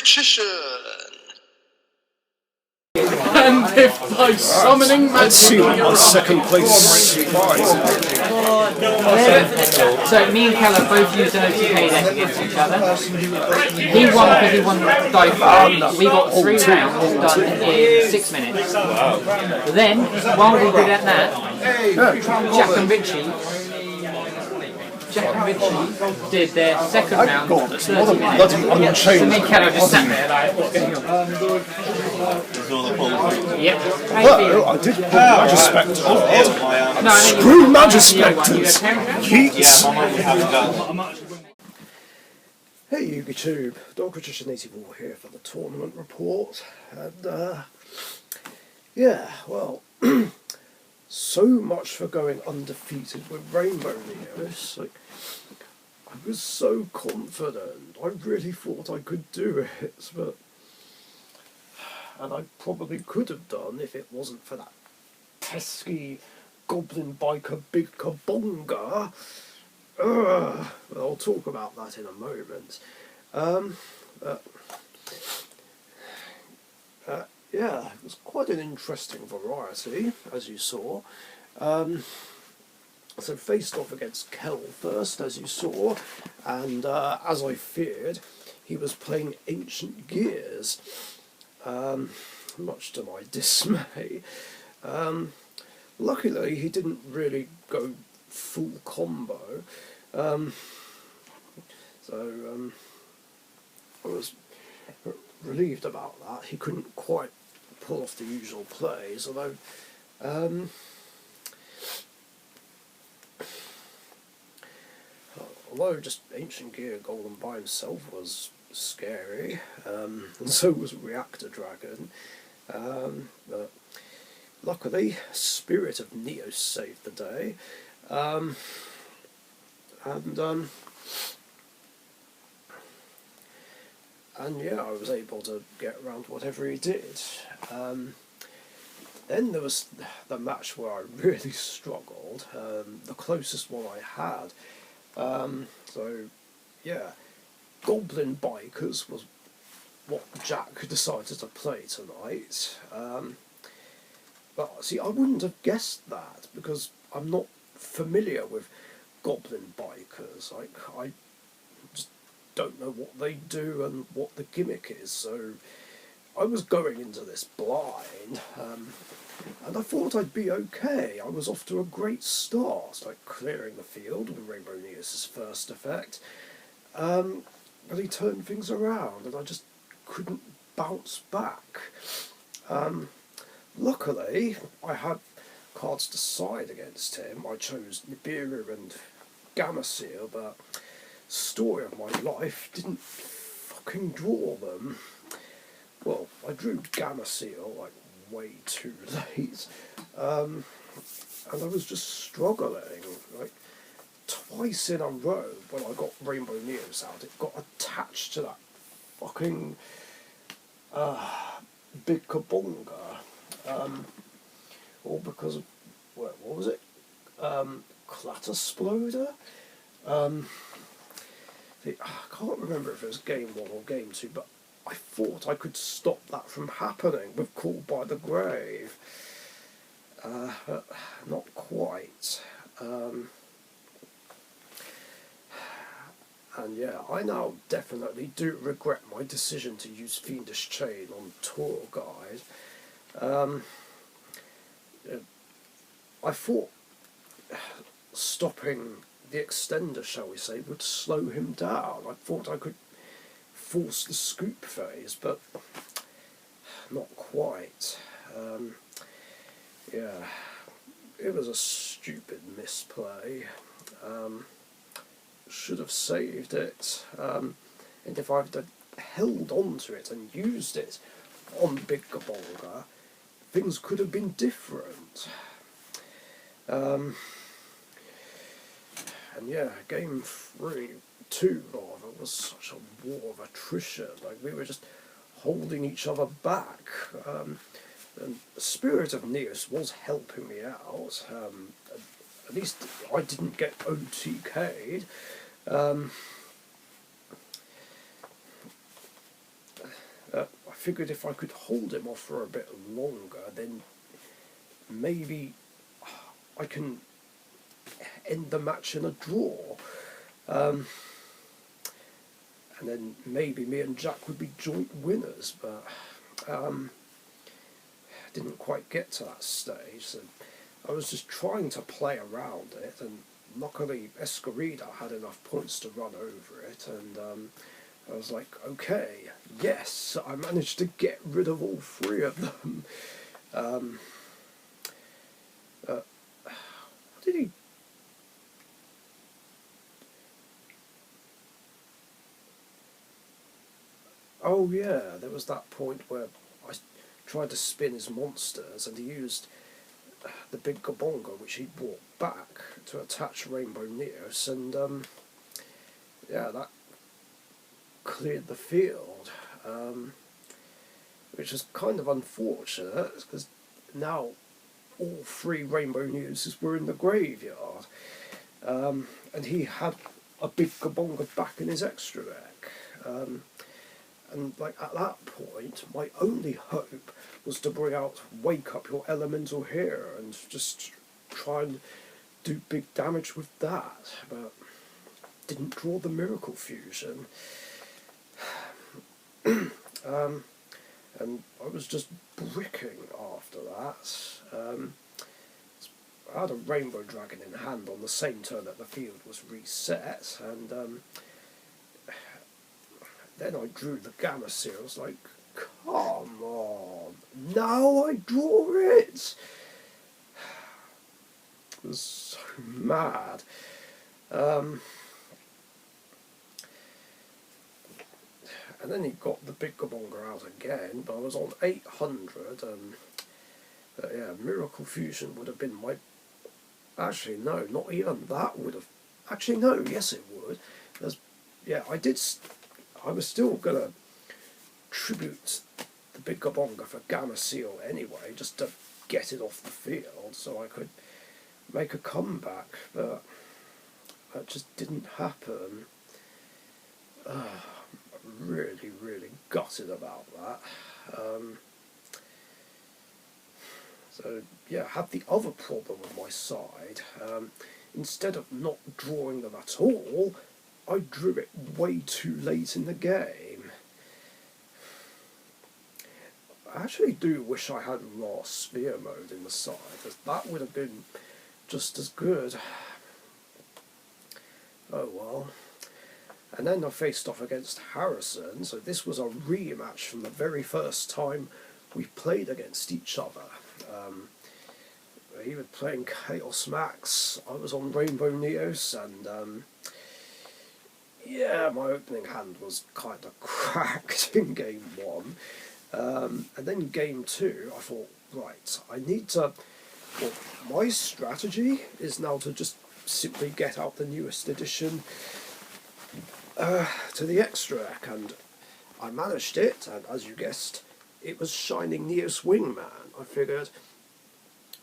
magician. And if by summoning Let's see what my second place prize. So me and Kell both used an OTK deck against each other. He won because he won the dice roll. We got 3 rounds done in 6 minutes. Then, while we did that, Jack and Richie did their second round at 30 minutes. So me and Kell just sat there like, what's going on? Yep. Well, I did put Magispect. Screw Magispectors! Yeets! Hey YouTube, DogRigician84 here for the tournament report. And yeah, well, so much for going undefeated with Rainbow Neos. Like, I was so confident. I really thought I could do it, but and I probably could have done if it wasn't for that pesky Goblin biker Big Kabonga. Well, I'll talk about that in a moment. Yeah, it was quite an interesting variety, as you saw. So faced off against Kell first, as you saw, and as I feared, he was playing Ancient Gears, much to my dismay. Luckily, he didn't really go full combo, so I was relieved about that. He couldn't quite pull off the usual plays, although just Ancient Gear Golden by himself was scary, and so was Reactor Dragon, but luckily Spirit of Neos saved the day, and yeah, I was able to get around whatever he did. Then there was the match where I really struggled, the closest one I had. So yeah, Goblin Bikers was what Jack decided to play tonight. But see, I wouldn't have guessed that because I'm not familiar with Goblin Bikers. Like, I just don't know what they do and what the gimmick is, so I was going into this blind, and I thought I'd be okay. I was off to a great start, like clearing the field with Rainbow Neos' first effect, but he turned things around and I just couldn't bounce back. Luckily, I had cards to side against him. I chose Nibiru and Gamma-Seal, but story of my life, didn't fucking draw them. Well, I drew Gamma-Seal like way too late, and I was just struggling. Like, twice in a row when I got Rainbow Neos out, it got attached to that fucking Big Kabonga, all because of, what was it? Clattersploder? I can't remember if it was game 1 or game 2, but I thought I could stop that from happening with Call by the Grave. But not quite. And yeah, I now definitely do regret my decision to use Fiendish Chain on Tour Guide. I thought stopping the extender, shall we say, would slow him down. I thought I could force the scoop phase, but not quite. Yeah, it was a stupid misplay. Should have saved it, and if I'd held on to it and used it on Big Kabonga, things could have been different. And yeah, game 2 rather was such a war of attrition. Like, we were just holding each other back. And Spirit of Neos was helping me out. At least I didn't get OTK'd. figured if I could hold him off for a bit longer, then maybe I can end the match in a draw. And then maybe me and Jack would be joint winners, but didn't quite get to that stage. So I was just trying to play around it, and luckily Escarida had enough points to run over it, and I was like, okay, yes, I managed to get rid of all three of them. What did he... Oh yeah, there was that point where I tried to spin his monsters, and he used the big Gabonga, which he brought back to attach Rainbow Neos, and yeah, that cleared the field, which is kind of unfortunate, because now all three Rainbow Neos were in the graveyard, and he had a big Gabonga back in his extra deck. And like at that point, my only hope was to bring out Wake Up Your Elemental here and just try and do big damage with that, but didn't draw the Miracle Fusion. And I was just bricking after that. I had a Rainbow Dragon in hand on the same turn that the field was reset, and then I drew the Gamma Seal. I was like, come on, now I draw it! It was so mad. And then he got the big Gabonga out again, but I was on 800, and yeah, Miracle Fusion would have been my... Actually, no, not even that would have... Actually, no, yes it would. There's... Yeah, I was still going to tribute the big Gabonga for Gamma Seal anyway, just to get it off the field so I could make a comeback, but that just didn't happen. I'm really, really gutted about that. So, yeah, I had the other problem with my side. Instead of not drawing them at all, I drew it way too late in the game. I actually do wish I had raw sphere mode in the side, because that would have been just as good. Oh well. And then I faced off against Harrison, so this was a rematch from the very first time we played against each other. He was playing Chaos Max, I was on Rainbow Neos, and yeah, my opening hand was kind of cracked in game 1. And then game 2, I thought, right, I need to... Well, my strategy is now to just simply get out the newest edition to the extra deck, and I managed it, and as you guessed, it was Shining Neos Wingman. I figured,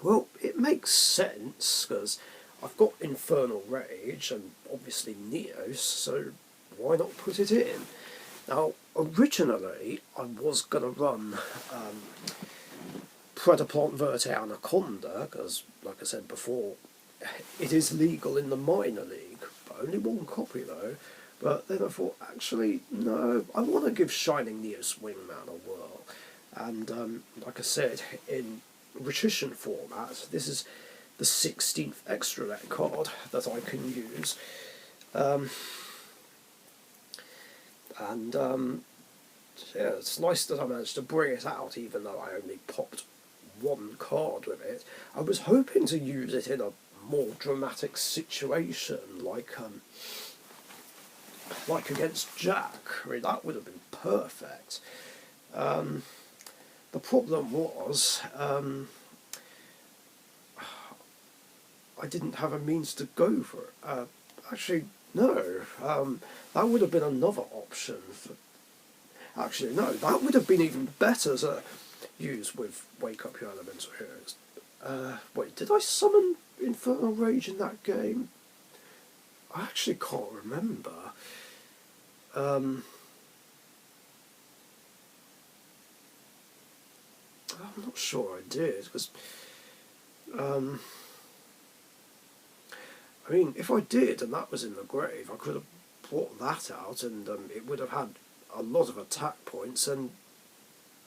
well, it makes sense, because I've got Infernal Rage, and obviously Neos, so why not put it in? Now, originally, I was going to run Predaplant Verte Anaconda, because, like I said before, it is legal in the minor league, but only one copy though. But then I thought, actually, no, I want to give Shining Neos Wingman a whirl. And like I said, in Rhetorician format, this is the 16th extra deck card that I can use. Yeah, it's nice that I managed to bring it out, even though I only popped one card with it. I was hoping to use it in a more dramatic situation, like against Jack. I mean, that would have been perfect. The problem was, I didn't have a means to go for it. Actually, no. That would have been another option. Actually, no. That would have been even better to use with Wake Up Your Elemental Heroes. Wait, did I summon Infernal Rage in that game? I actually can't remember. I'm not sure I did, because I mean, if I did and that was in the grave, I could have brought that out, and it would have had a lot of attack points, and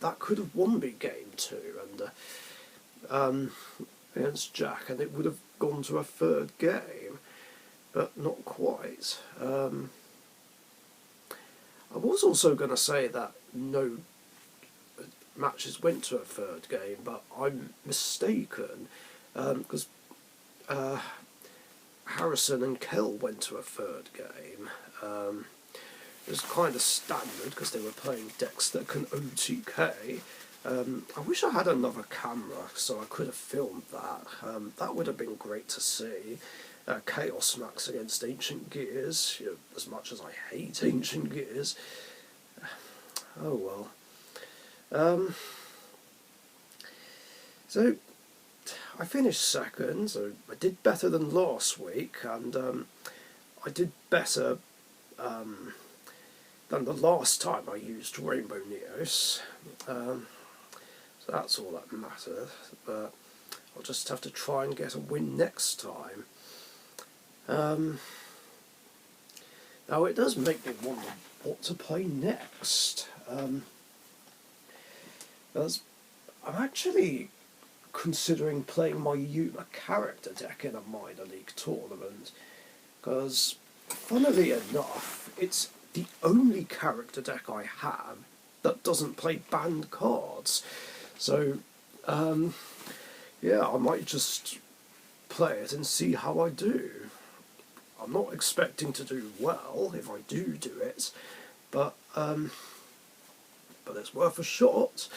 that could have won me game 2, and against Jack, and it would have gone to a third game, but not quite. I was also going to say that no matches went to a third game, but I'm mistaken, because Harrison and Kell went to a third game. It was kind of standard because they were playing decks that can OTK. I wish I had another camera so I could have filmed that. That would have been great to see. Chaos Max against Ancient Gears, you know, as much as I hate Ancient Gears. Oh well. So I finished second, so I did better than last week, and I did better than the last time I used Rainbow Neos. So that's all that matters, but I'll just have to try and get a win next time. Now it does make me wonder what to play next. Because I'm actually considering playing my Yuma character deck in a minor league tournament, because funnily enough it's the only character deck I have that doesn't play banned cards. So yeah, I might just play it and see how I do. I'm not expecting to do well if I do it, but it's worth a shot.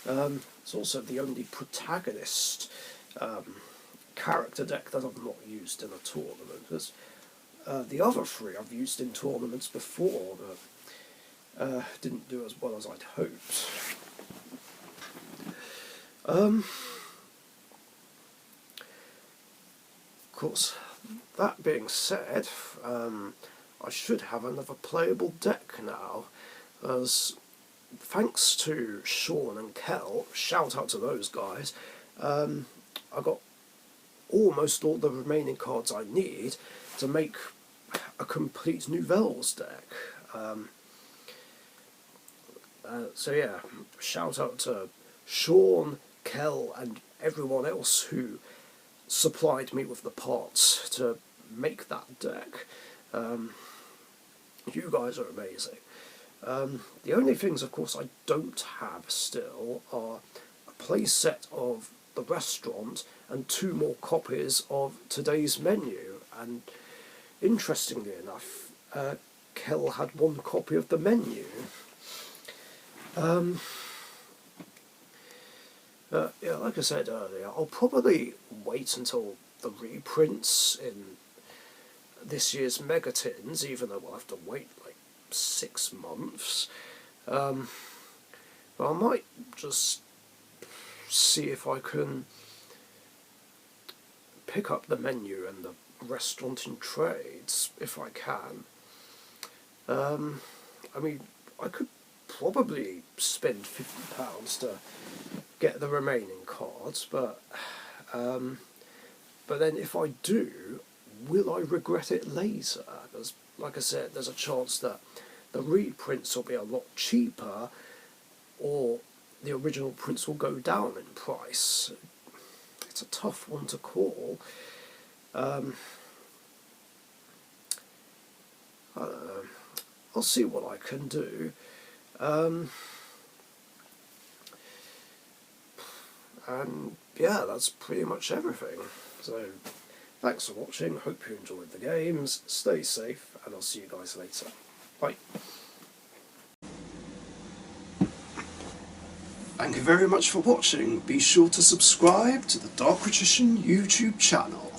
It's also the only protagonist character deck that I've not used in a tournament. Because the other 3 I've used in tournaments before, but didn't do as well as I'd hoped. Of course, that being said, I should have another playable deck now, as thanks to Sean and Kell, shout out to those guys, I got almost all the remaining cards I need to make a complete Nouvelles deck. So yeah, shout out to Sean, Kell and everyone else who supplied me with the parts to make that deck. You guys are amazing. The only things, of course, I don't have still are a play set of the restaurant and 2 more copies of today's menu. And interestingly enough, Kell had 1 copy of the menu. Yeah, like I said earlier, I'll probably wait until the reprints in this year's Megatins, even though we'll have to wait like 6 months. But I might just see if I can pick up the menu and the restaurant in trades, if I can. I mean, I could probably spend £50 to get the remaining cards, but then if I do, will I regret it later? Because, like I said, there's a chance that the reprints will be a lot cheaper, or the original prints will go down in price. It's a tough one to call. I don't know. I'll see what I can do. And yeah, that's pretty much everything. So, thanks for watching, hope you enjoyed the games, stay safe, and I'll see you guys later. Bye. Thank you very much for watching. Be sure to subscribe to the Dark Magician YouTube channel.